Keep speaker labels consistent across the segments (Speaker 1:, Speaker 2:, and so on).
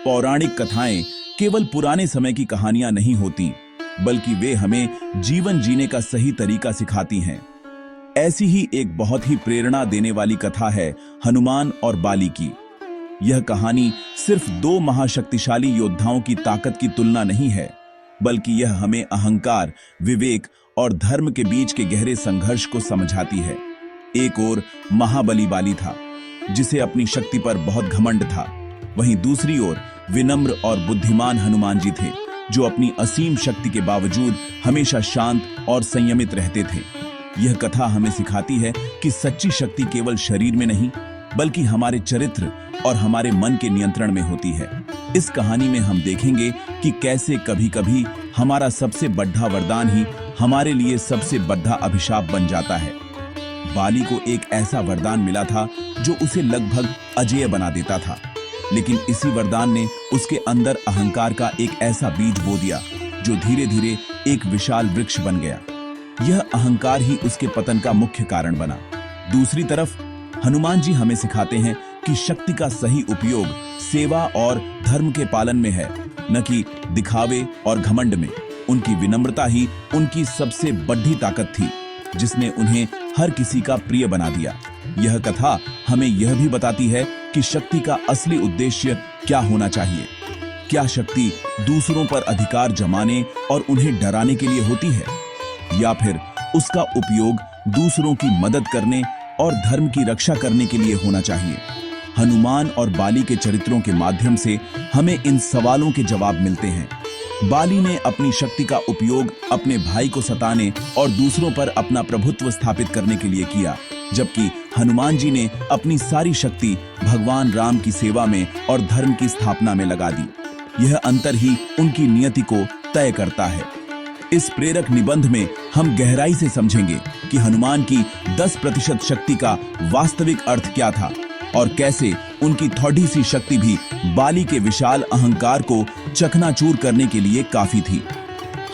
Speaker 1: पौराणिक कथाएं केवल पुराने समय की कहानियां नहीं होती, बल्कि वे हमें जीवन जीने का सही तरीका सिखाती हैं। ऐसी ही एक बहुत ही प्रेरणा देने वाली कथा है हनुमान और बाली की। यह कहानी सिर्फ दो महाशक्तिशाली योद्धाओं की ताकत की तुलना नहीं है, बल्कि यह हमें अहंकार, विवेक और धर्म के बीच के गहरे संघर्ष को समझाती है। एक ओर महाबली बाली था, जिसे अपनी शक्ति पर बहुत घमंड था। वहीं दूसरी ओर विनम्र और बुद्धिमान हनुमान जी थे, जो अपनी असीम शक्ति के बावजूद हमेशा शांत और संयमित रहते थे। यह कथा हमें सिखाती है कि सच्ची शक्ति केवल शरीर में नहीं, बल्कि हमारे चरित्र और हमारे मन के नियंत्रण में होती है। इस कहानी में हम देखेंगे कि कैसे कभी-कभी हमारा सबसे बड़ा वरदान ही हमारे लिए सबसे बड़ा अभिशाप बन जाता है। बाली को एक ऐसा वरदान मिला था जो उसे लगभग अजेय बना देता था, लेकिन इसी वरदान ने उसके अंदर अहंकार का एक ऐसा बीज बो दिया जो धीरे-धीरे एक विशाल वृक्ष बन गया। यह अहंकार ही उसके पतन का मुख्य कारण बना। दूसरी तरफ हनुमान जी हमें सिखाते हैं कि शक्ति का सही उपयोग सेवा और धर्म के पालन में है, न कि दिखावे और घमंड में। उनकी विनम्रता ही उनकी सबसे बड़ी ताकत थी, जिसने उन्हें हर किसी का प्रिय बना दिया। यह कथा हमें यह भी बताती है कि शक्ति का असली उद्देश्य क्या होना चाहिए। क्या शक्ति दूसरों पर अधिकार जमाने और उन्हें डराने के लिए होती है, या फिर उसका उपयोग दूसरों की मदद करने और धर्म की रक्षा करने के लिए होना चाहिए। हनुमान और बाली के चरित्रों के माध्यम से हमें इन सवालों के जवाब मिलते हैं। बाली ने अपनी शक्ति का उपयोग अपने भाई को सताने और दूसरों पर अपना प्रभुत्व स्थापित करने के लिए किया, जबकि हनुमान जी ने अपनी सारी शक्ति भगवान राम की सेवा में और धर्म की स्थापना में लगा दी। यह अंतर ही उनकी नियति को तय करता है। इस प्रेरक निबंध में हम गहराई से समझेंगे कि हनुमान की 10% शक्ति का वास्तविक अर्थ क्या था और कैसे उनकी थोड़ी सी शक्ति भी बाली के विशाल अहंकार को चकनाचूर करने के लिए काफी थी।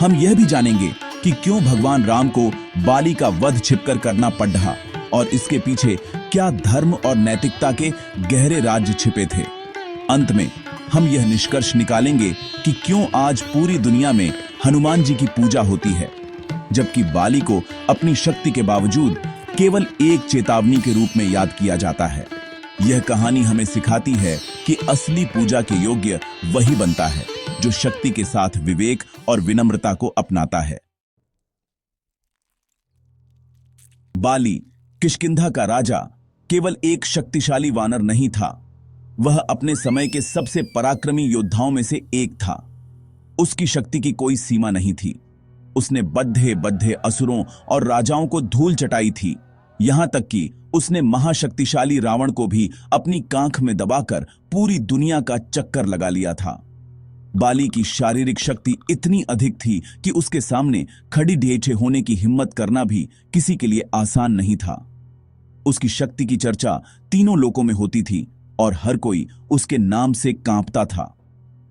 Speaker 1: हम यह भी जानेंगे कि क्यों भगवान राम को बाली का वध छिपकर करना पड़ रहा और इसके पीछे क्या धर्म और नैतिकता के गहरे राज छिपे थे। अंत में हम यह निष्कर्ष निकालेंगे कि क्यों आज पूरी दुनिया में हनुमान जी की पूजा होती है, जबकि बाली को अपनी शक्ति के बावजूद केवल एक चेतावनी के रूप में याद किया जाता है। यह कहानी हमें सिखाती है कि असली पूजा के योग्य वही बनता है जो शक्ति के साथ विवेक और विनम्रता को अपनाता है। बाली, किष्किंधा का राजा, केवल एक शक्तिशाली वानर नहीं था, वह अपने समय के सबसे पराक्रमी योद्धाओं में से एक था। उसकी शक्ति की कोई सीमा नहीं थी। उसने बद्धे बद्धे असुरों और राजाओं को धूल चटाई थी, यहां तक कि उसने महाशक्तिशाली रावण को भी अपनी कांख में दबाकर पूरी दुनिया का चक्कर लगा लिया था। बाली की शारीरिक शक्ति इतनी अधिक थी कि उसके सामने खड़ी ढेठे होने की हिम्मत करना भी किसी के लिए आसान नहीं था। उसकी शक्ति की चर्चा तीनों लोकों में होती थी और हर कोई उसके नाम से कांपता था।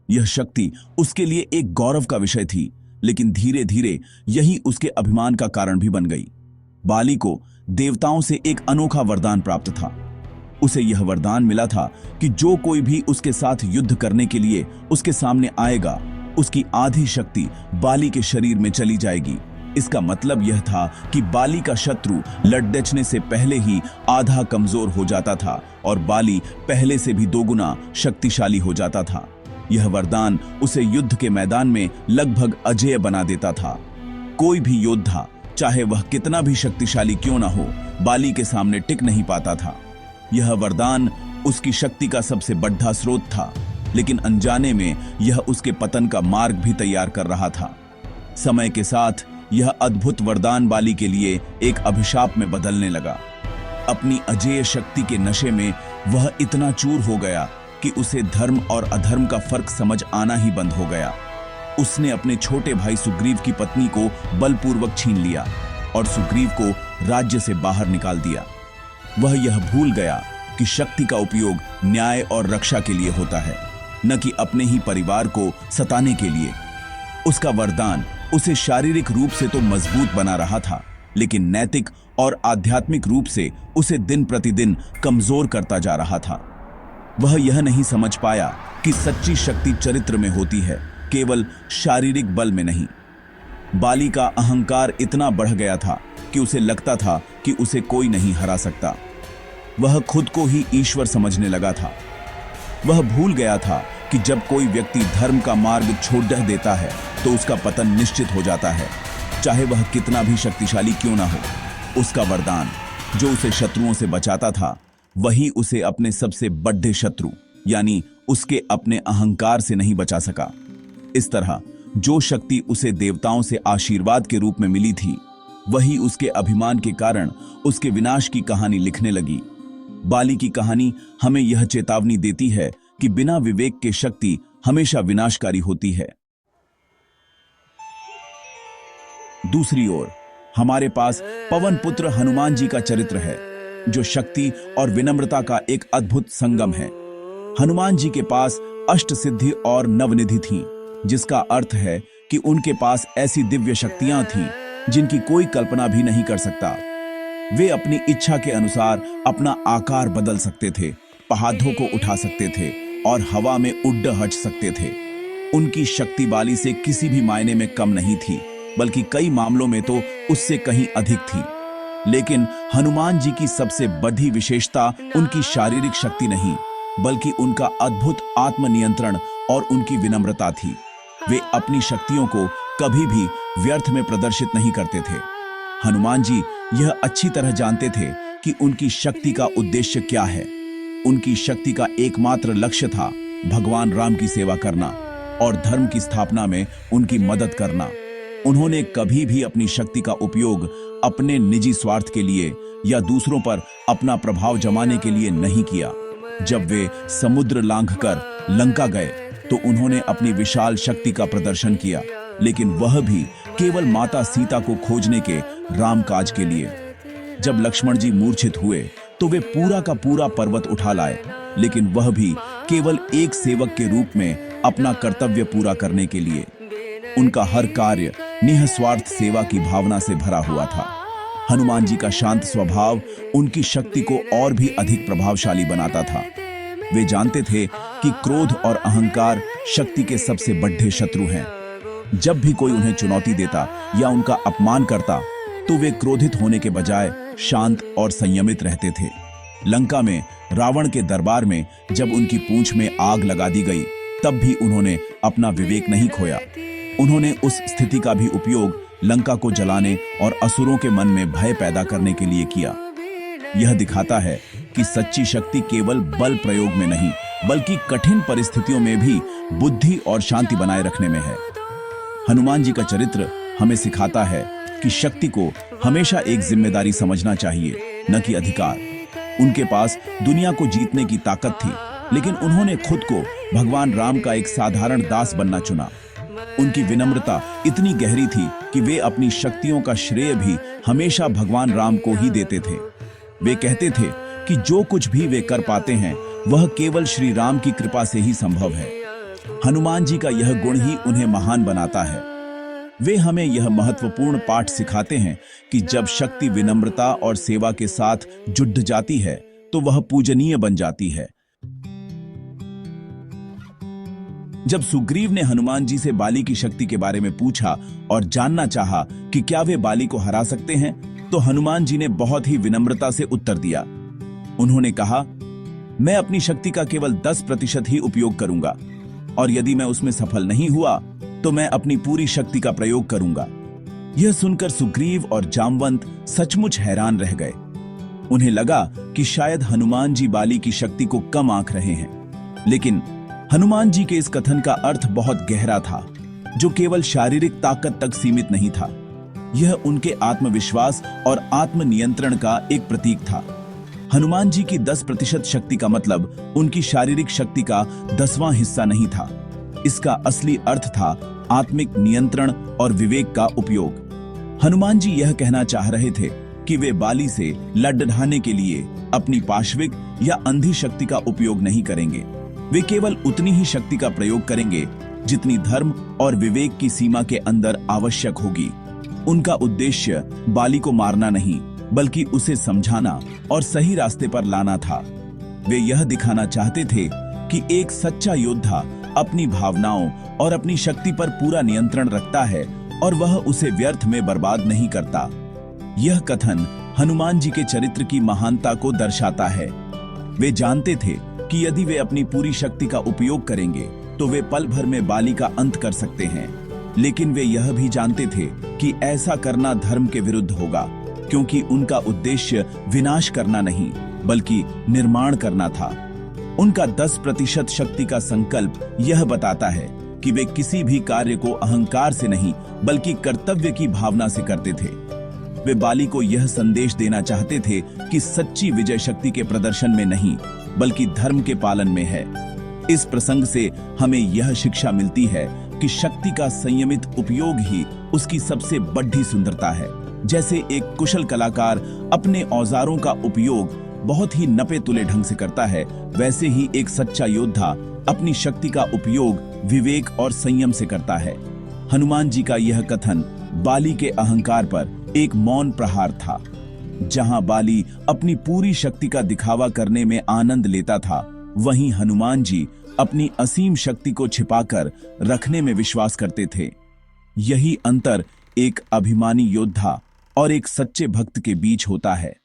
Speaker 1: यह शक्ति उसके लिए एक गौरव का विषय थी, लेकिन धीरे धीरे यही उसके अभिमान का कारण भी बन गई। बाली को देवताओं से एक अनोखा वरदान प्राप्त था। उसे यह वरदान मिला था कि जो कोई भी उसके साथ युद्ध करने के लिए उसके सामने आएगा, उसकी आधी शक्ति बाली के शरीर में चली जाएगी। इसका मतलब यह था कि बाली का शत्रु लड़ने से पहले ही आधा कमजोर हो जाता था और बाली पहले से भी दोगुना शक्तिशाली हो जाता था। यह वरदान उसे युद्ध के मैदान में लगभग अजेय बना देता था। कोई भी योद्धा, चाहे वह कितना भी शक्तिशाली क्यों ना हो, बाली के सामने टिक नहीं पाता था। यह वरदान उसकी शक्ति का सबसे बड़ा स्रोत था, लेकिन अनजाने में यह उसके पतन का मार्ग भी तैयार कर रहा था। समय के साथ यह अद्भुत वरदान बाली के लिए एक अभिशाप में बदलने लगा। अपनी अजेय शक्ति के नशे में वह इतना चूर हो गया कि उसे धर्म और अधर्म का फर्क समझ आना ही बंद हो गया। उसने अपने छोटे भाई सुग्रीव की पत्नी को बलपूर्वक छीन लिया और सुग्रीव को राज्य से बाहर निकाल दिया। वह यह भूल गया कि शक्ति का उपयोग न्याय और रक्षा के लिए होता है, न कि अपने ही परिवार को सताने के लिए। उसका वरदान उसे शारीरिक रूप से तो मजबूत बना रहा था, लेकिन नैतिक और आध्यात्मिक रूप से उसे दिन प्रतिदिन कमजोर करता जा रहा था। वह यह नहीं समझ पाया कि सच्ची शक्ति चरित्र में होती है, केवल शारीरिक बल में नहीं। बाली का अहंकार इतना बढ़ गया था कि उसे लगता था कि उसे कोई नहीं हरा सकता। वह खुद को ही ईश्वर समझने लगा था। वह भूल गया था कि जब कोई व्यक्ति धर्म का मार्ग छोड़ देता है तो उसका पतन निश्चित हो जाता है, चाहे वह कितना भी शक्तिशाली क्यों ना हो। उसका वरदान जो उसे शत्रुओं से बचाता था, वही उसे अपने सबसे बड़े शत्रु यानी उसके अपने अहंकार से नहीं बचा सका। इस तरह जो शक्ति उसे देवताओं से आशीर्वाद के रूप में मिली थी, वही उसके अभिमान के कारण उसके विनाश की कहानी लिखने लगी। बाली की कहानी हमें यह चेतावनी देती है कि बिना विवेक के शक्ति हमेशा विनाशकारी होती है। दूसरी ओर हमारे पास पवन पुत्र हनुमान जी का चरित्र है, जो शक्ति और विनम्रता का एक अद्भुत संगम है। हनुमान जी के पास अष्ट सिद्धि और नवनिधि थीं, जिसका अर्थ है कि उनके पास ऐसी दिव्य शक्तियां थीं जिनकी कोई कल्पना भी नहीं कर सकता। वे अपनी इच्छा के अनुसार अपना आकार बदल सकते थे, पहाड़ों को उठा सकते थे और हवा में उड़ हट सकते थे। उनकी शक्ति बाली से किसी भी मायने में कम नहीं थी, बल्कि कई मामलों में तो उससे कहीं अधिक थी। लेकिन हनुमान जी की सबसे बड़ी विशेषता उनकी शारीरिक शक्ति नहीं, बल्कि उनका अद्भुत आत्मनियंत्रण और उनकी विनम्रता थी। वे अपनी शक्तियों को कभी भी व्यर्थ में प्रदर्शित नहीं करते थे। हनुमान जी यह अच्छी तरह जानते थे कि उनकी शक्ति का उद्देश्य क्या है। उनकी शक्ति का एकमात्र लक्ष्य था भगवान राम की सेवा करना और धर्म की स्थापना में उनकी मदद करना। उन्होंने कभी भी अपनी शक्ति का उपयोग अपने निजी स्वार्थ के लिए या दूसरों पर अपना प्रभाव जमाने के लिए नहीं किया। जब वे समुद्र लांघकर लंका गए तो उन्होंने अपनी विशाल शक्ति का प्रदर्शन किया, लेकिन वह भी केवल माता सीता को खोजने के रामकाज के लिए। जब लक्ष्मण जी मूर्छित हुए तो वे पूरा का पूरा पर्वत उठा लाए, लेकिन वह भी केवल एक सेवक के रूप में अपना कर्तव्य पूरा करने के लिए। उनका हर कार्य निःस्वार्थ सेवा की भावना से भरा हुआ था। हनुमान जी का शांत स्वभाव उनकी शक्ति को और भी अधिक प्रभावशाली बनाता था। वे जानते थे कि क्रोध और अहंकार शक्ति के सबसे बड़े शत्रु हैं। जब भी कोई उन्हें चुनौती देता या उनका अपमान करता, तो वे क्रोधित होने के बजाय शांत और संयमित रहते थे। लंका में रावण के दरबार में जब उनकी पूंछ में आग लगा दी गई, तब भी उन्होंने अपना विवेक नहीं खोया। उन्होंने उस स्थिति का भी उपयोग लंका को जलाने और असुरों के मन में भय पैदा करने के लिए किया। यह दिखाता है कि सच्ची शक्ति केवल बल प्रयोग में नहीं, बल्कि कठिन परिस्थितियों में भी बुद्धि और शांति बनाए रखने में है। हनुमान जी का चरित्र हमें सिखाता है कि शक्ति को हमेशा एक जिम्मेदारी समझना चाहिए, न कि अधिकार। उनके पास दुनिया को जीतने की ताकत थी, लेकिन उन्होंने खुद को भगवान राम का एक साधारण दास बनना चुना। उनकी विनम्रता इतनी गहरी थी कि वे अपनी शक्तियों का श्रेय भी हमेशा भगवान राम को ही देते थे। वे कहते थे कि जो कुछ भी वे कर पाते हैं, वह केवल श्री राम की कृपा से ही संभव है। हनुमान जी का यह गुण ही उन्हें महान बनाता है। वे हमें यह महत्वपूर्ण पाठ सिखाते हैं कि जब शक्ति विनम्रता और सेवा के साथ जुड़ जाती है, तो वह पूजनीय बन जाती है। जब सुग्रीव ने हनुमान जी से बाली की शक्ति के बारे में पूछा और जानना चाहा कि क्या वे बाली को हरा सकते हैं, तो हनुमान जी ने बहुत ही विनम्रता से उत्तर दिया। उन्होंने कहा, मैं अपनी शक्ति का केवल 10% ही उपयोग करूंगा, और यदि मैं उसमें सफल नहीं हुआ तो मैं अपनी पूरी शक्ति का प्रयोग करूंगा। यह सुनकर सुग्रीव और जामवंत सचमुच हैरान रह गए। उन्हें लगा कि शायद हनुमान जी बाली की शक्ति को कम आंक रहे हैं, लेकिन हनुमान जी के इस कथन का अर्थ बहुत गहरा था, जो केवल शारीरिक ताकत तक सीमित नहीं था। यह उनके आत्मविश्वास और आत्मनियंत्रण का एक प्रतीक था। हनुमान जी की 10% शक्ति का मतलब उनकी शारीरिक शक्ति का 10वां हिस्सा नहीं था। इसका असली अर्थ था आत्मिक नियंत्रण और विवेक का उपयोग। हनुमान जी यह कहना चाह रहे थे कि वे बाली से लड़ने के लिए अपनी पाशविक या अंधी शक्ति का उपयोग नहीं करेंगे। वे केवल उतनी ही शक्ति का प्रयोग करेंगे जितनी धर्म और विवेक की सीमा के अंदर आवश्यक होगी। उनका उद्देश्य बाली को मारना नहीं, बल्कि उसे समझाना और सही रास्ते पर लाना था। वे यह दिखाना चाहते थे कि एक सच्चा योद्धा अपनी भावनाओं और अपनी शक्ति पर पूरा नियंत्रण रखता है और वह उसे व्यर्थ में बर्बाद नहीं करता। यह कथन हनुमान जी के चरित्र की महानता को दर्शाता है। वे जानते थे कि यदि वे अपनी पूरी शक्ति का उपयोग करेंगे तो वे पल भर में बाली का अंत कर सकते हैं, लेकिन वे यह भी जानते थे कि ऐसा करना धर्म के विरुद्ध होगा, क्योंकि उनका उद्देश्य विनाश करना नहीं बल्कि निर्माण करना था। उनका 10% शक्ति का संकल्प यह बताता है कि वे किसी भी कार्य को अहंकार से नहीं बल्कि कर्तव्य की भावना से करते थे। वे बाली को यह संदेश देना चाहते थे कि सच्ची विजय शक्ति के प्रदर्शन में नहीं बल्कि धर्म के पालन में है। इस प्रसंग से हमें यह शिक्षा मिलती है कि शक्ति का संयमित उपयोग ही उसकी सबसे बड़ी सुंदरता है। जैसे एक कुशल कलाकार अपने औजारों का उपयोग बहुत ही नपे तुले ढंग से करता है, वैसे ही एक सच्चा योद्धा अपनी शक्ति का उपयोग विवेक और संयम से करता है। हनुमान जी का यह कथन बाली के अहंकार पर एक मौन प्रहार था। जहां बाली अपनी पूरी शक्ति का दिखावा करने में आनंद लेता था, वहीं हनुमान जी अपनी असीम शक्ति को छिपाकर रखने में विश्वास करते थे। यही अंतर एक अभिमानी योद्धा और एक सच्चे भक्त के बीच होता है।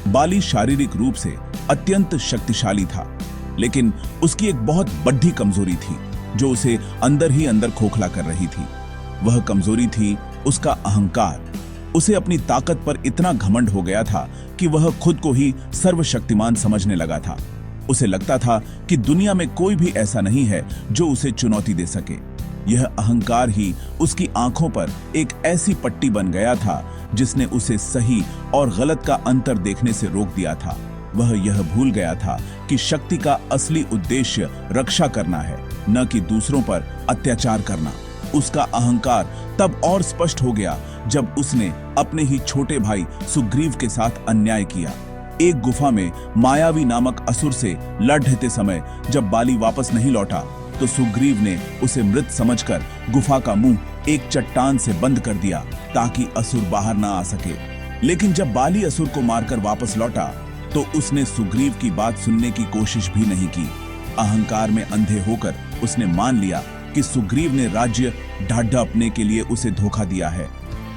Speaker 1: बाली शारीरिक रूप से अत्यंत शक्तिशाली था, लेकिन उसकी एक बहुत बड़ी कमजोरी थी जो उसे अंदर ही अंदर खोखला कर रही थी। वह कमजोरी थी उसका अहंकार। उसे अपनी ताकत पर इतना घमंड हो गया था कि वह खुद को ही सर्वशक्तिमान समझने लगा था। उसे लगता था कि दुनिया में कोई भी ऐसा नहीं है जो उसे चुनौती दे सके। यह अहंकार ही उसकी आंखों पर एक ऐसी पट्टी बन गया था जिसने उसे सही और गलत का अंतर देखने से रोक दिया था। वह यह भूल गया था कि शक्ति का असली उद्देश्य रक्षा करना है, न कि दूसरों पर अत्याचार करना। उसका अहंकार तब और स्पष्ट हो गया जब उसने अपने ही छोटे भाई सुग्रीव के साथ अन्याय किया। एक गुफा में मायावी नामक असुर से लड़ते समय जब बाली वापस नहीं लौटा तो सुग्रीव ने उसे मृत समझकर गुफा का मुंह एक चट्टान से बंद कर दिया ताकि असुर बाहर ना आ सके। लेकिन जब बाली असुर को मारकर वापस लौटा तो उसने सुग्रीव की बात सुनने की कोशिश भी नहीं की। अहंकार में अंधे होकर उसने मान लिया कि सुग्रीव ने राज्य ढाढ़पने के लिए उसे धोखा दिया है।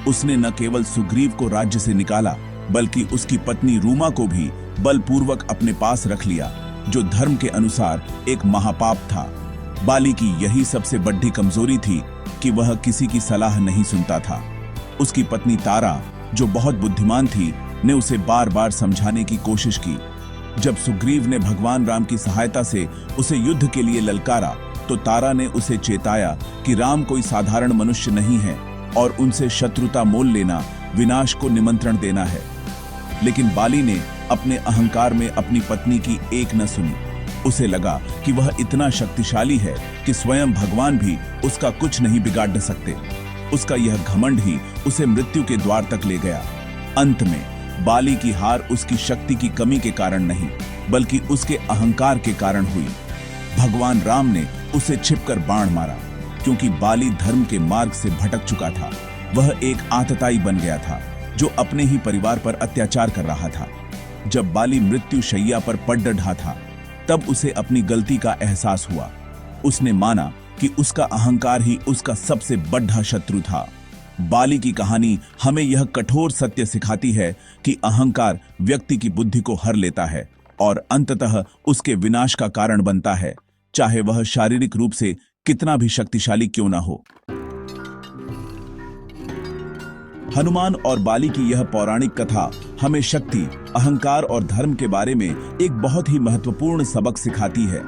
Speaker 1: उसने न केवल सुग्रीव को राज्य से निकाला बल्कि उसकी पत्नी रूमा को भी बलपूर्वक अपने पास रख लिया, जो धर्म के अनुसार एक महापाप था। बाली की यही सबसे बड़ी कमजोरी थी कि वह किसी की सलाह नहीं सुनता था। उसकी पत्नी तारा, जो बहुत बुद्धिमान थी, ने उसे बार बार समझाने की कोशिश की। जब सुग्रीव ने भगवान राम की सहायता से उसे युद्ध के लिए ललकारा तो तारा ने उसे चेताया कि राम कोई साधारण मनुष्य नहीं है और उनसे शत्रुता मोल लेना विनाश को निमंत्रण देना है। लेकिन बाली ने अपने अहंकार में अपनी पत्नी की एक न सुनी। उसे लगा कि वह इतना शक्तिशाली है कि स्वयं भगवान भी उसका कुछ नहीं बिगाड़ सकते। उसका यह घमंड ही उसे मृत्यु के द्वार तक ले गया। अंत में बाली की हार उसकी शक्ति की कमी के कारण नहीं बल्कि उसके अहंकार के कारण हुई। भगवान राम ने उसे छिपकर बाण मारा क्योंकि बाली धर्म के मार्ग से भटक चुका था। वह एक आतताई बन गया था जो अपने ही परिवार पर अत्याचार कर रहा था। जब बाली मृत्यु शैया पर पड़ रहा था तब उसे अपनी गलती का एहसास हुआ। उसने माना कि उसका अहंकार ही उसका सबसे बड़ा शत्रु था। बाली की कहानी हमें यह कठोर सत्य सिखाती है कि अहंकार व्यक्ति की बुद्धि को हर लेता है और अंततः उसके विनाश का कारण बनता है, चाहे वह शारीरिक रूप से कितना भी शक्तिशाली क्यों ना हो। हनुमान और बाली की यह पौराणिक कथा हमें शक्ति, अहंकार और धर्म के बारे में एक बहुत ही महत्वपूर्ण सबक सिखाती है।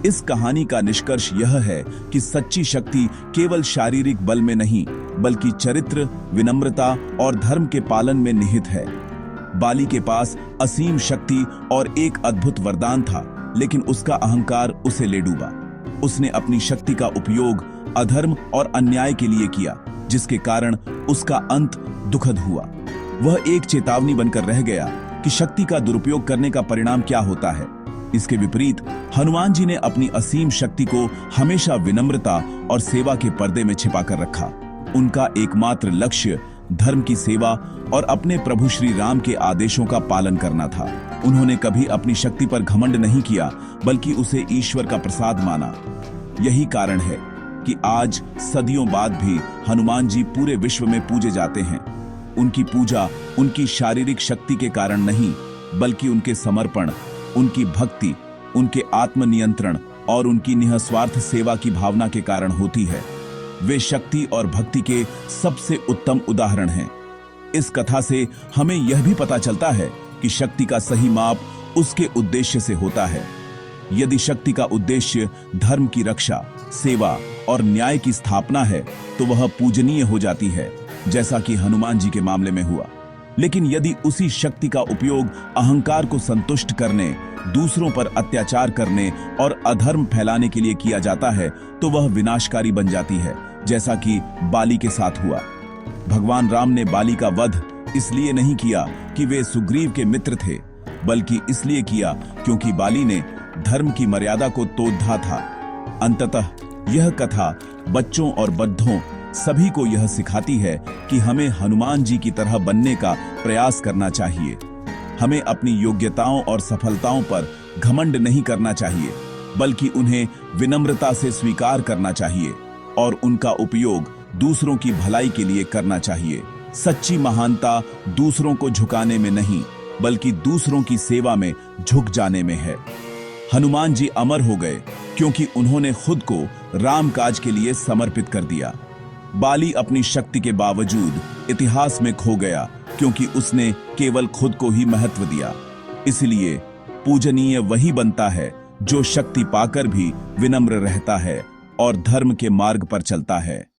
Speaker 1: इस कहानी का निष्कर्ष यह है कि सच्ची शक्ति केवल शारीरिक बल में नहीं बल्कि चरित्र, विनम्रता और धर्म के पालन में निहित है। बाली के पास असीम शक्ति और एक अद्भुत वरदान था, लेकिन उसका अहंकार उसे ले डूबा। उसने अपनी शक्ति का उपयोग अधर्म और अन्याय के लिए किया, जिसके कारण उसका अंत दुखद हुआ। वह एक चेतावनी बनकर रह गया कि शक्ति का दुरुपयोग करने का परिणाम क्या होता है। इसके विपरीत हनुमान जी ने अपनी असीम शक्ति को हमेशा विनम्रता और सेवा के पर्दे में छिपा कर रखा। उनका एकमात्र लक्ष्य धर्म की सेवा और अपने प्रभु श्री राम के आदेशों का पालन करना था। उन्होंने कभी अपनी शक्ति पर घमंड नहीं किया, बल्कि उसे ईश्वर का प्रसाद माना। यही कारण है कि आज सदियों बाद भी हनुमान जी पूरे विश्व में पूजे जाते हैं। उनकी पूजा उनकी शारीरिक शक्ति के कारण नहीं, बल्कि उनके समर्पण, उनकी भक्ति, उनके आत्मनियंत्रण और उनकी निस्वार्थ सेवा की भावना के कारण होती है। वे शक्ति और भक्ति के सबसे उत्तम उदाहरण हैं। इस कथा से हमें यह भी पता चलता है कि शक्ति का सही माप उसके उद्देश्य से होता है। यदि शक्ति का उद्देश्य धर्म की रक्षा, सेवा और न्याय की स्थापना है, तो वह पूजनीय हो जाती है, जैसा कि हनुमान जी के मामले में हुआ। लेकिन यदि उसी शक्ति का उपयोग अहंकार को संतुष्ट करने, दूसरों पर अत्याचार करने और अधर्म फैलाने के लिए किया जाता है, तो वह विनाशकारी बन जाती है, जैसा कि बाली के साथ हुआ। भगवान राम ने बाली का वध इसलिए नहीं किया कि वे सुग्रीव के मित्र थे, बल्कि इसलिए किया क्योंकि बाली ने धर्म की मर्यादा को तोड़ा था। अंततः यह कथा बच्चों और वृद्धों सभी को यह सिखाती है कि हमें हनुमान जी की तरह बनने का प्रयास करना चाहिए। हमें अपनी योग्यताओं और सफलताओं पर घमंड नहीं करना चाहिए, बल्कि उन्हें विनम्रता से स्वीकार करना चाहिए और उनका उपयोग दूसरों की भलाई के लिए करना चाहिए। सच्ची महानता दूसरों को झुकाने में नहीं, बल्कि दूसरों की सेवा में झुक जाने में है। हनुमान जी अमर हो गए क्योंकि उन्होंने खुद को राम काज के लिए समर्पित कर दिया। बाली अपनी शक्ति के बावजूद इतिहास में खो गया क्योंकि उसने केवल खुद को ही महत्व दिया। इसलिए पूजनीय वही बनता है जो शक्ति पाकर भी विनम्र रहता है और धर्म के मार्ग पर चलता है।